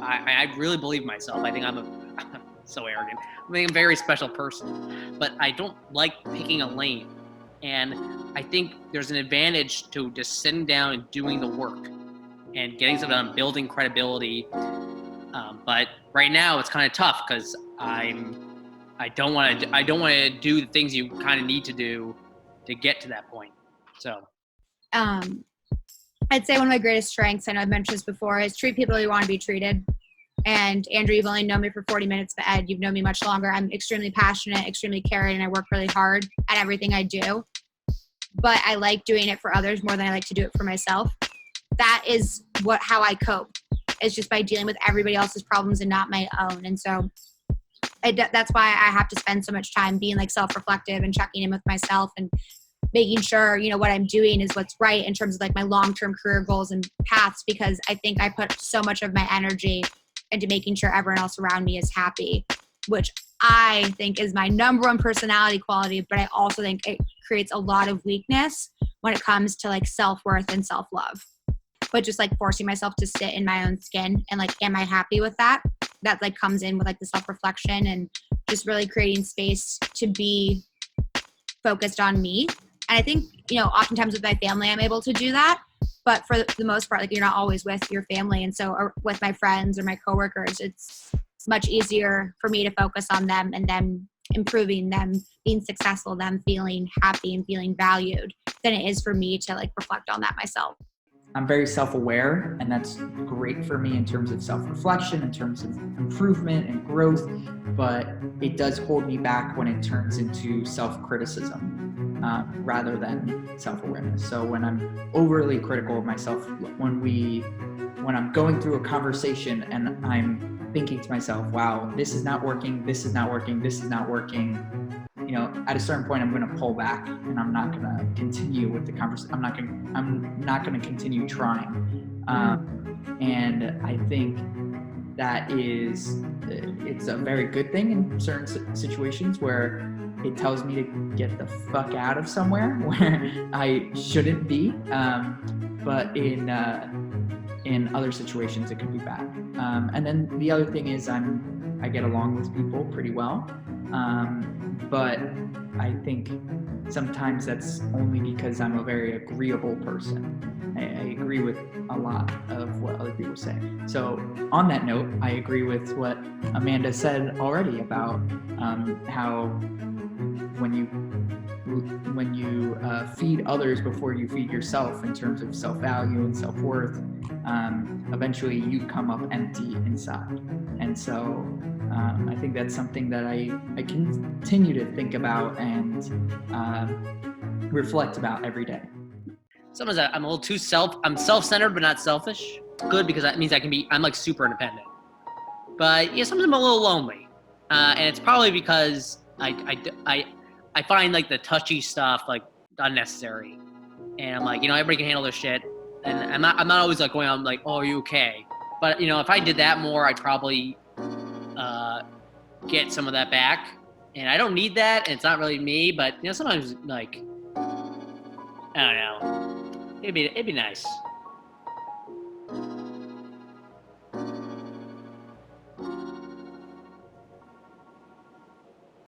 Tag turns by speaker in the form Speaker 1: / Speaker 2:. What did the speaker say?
Speaker 1: I really believe in myself. I think I'm so arrogant. I think I'm a very special person, but I don't like picking a lane. And I think there's an advantage to just sitting down and doing the work and getting something done, building credibility. But right now it's kind of tough because I don't want to do the things you kind of need to do to get to that point. So,
Speaker 2: I'd say one of my greatest strengths, I know I've mentioned this before, is treat people you want to be treated. And Andrew, you've only known me for 40 minutes, but Ed, you've known me much longer. I'm extremely passionate, extremely caring, and I work really hard at everything I do. But I like doing it for others more than I like to do it for myself. That is how I cope. It's just by dealing with everybody else's problems and not my own. And so that's why I have to spend so much time being like self-reflective and checking in with myself and making sure, what I'm doing is what's right in terms of like my long-term career goals and paths, because I think I put so much of my energy into making sure everyone else around me is happy, which I think is my number one personality quality. But I also think it creates a lot of weakness when it comes to like self-worth and self-love. But just like forcing myself to sit in my own skin and like, am I happy with that? That like comes in with like the self-reflection and just really creating space to be focused on me. And I think, oftentimes with my family, I'm able to do that. But for the most part, like you're not always with your family. And so or with my friends or my coworkers, it's much easier for me to focus on them and them improving, them being successful, them feeling happy and feeling valued than it is for me to like reflect on that myself.
Speaker 3: I'm very self-aware, and that's great for me in terms of self-reflection, in terms of improvement and growth, but it does hold me back when it turns into self-criticism rather than self-awareness. So when I'm overly critical of myself, when I'm going through a conversation and I'm thinking to myself, wow, this is not working, this is not working, this is not working, at a certain point, I'm going to pull back and I'm not going to continue with the conversation. I'm not going to continue trying. And I think that it's a very good thing in certain situations where it tells me to get the fuck out of somewhere where I shouldn't be. But in other situations, it can be bad. And then the other thing is I get along with people pretty well. But I think sometimes that's only because I'm a very agreeable person. I agree with a lot of what other people say. So on that note, I agree with what Amanda said already about how when you feed others before you feed yourself in terms of self-value and self-worth, eventually you come up empty inside. And so I think that's something that I continue to think about and reflect about every day.
Speaker 1: Sometimes I'm a little too I'm self-centered, but not selfish. Good, because that means I'm like super independent. But sometimes I'm a little lonely. And it's probably because I find like the touchy stuff like unnecessary. And I'm like, everybody can handle their shit. And I'm not always like going on like, oh, are you okay? But if I did that more, I'd probably get some of that back. And I don't need that, and it's not really me, but sometimes like I don't know. It'd be nice.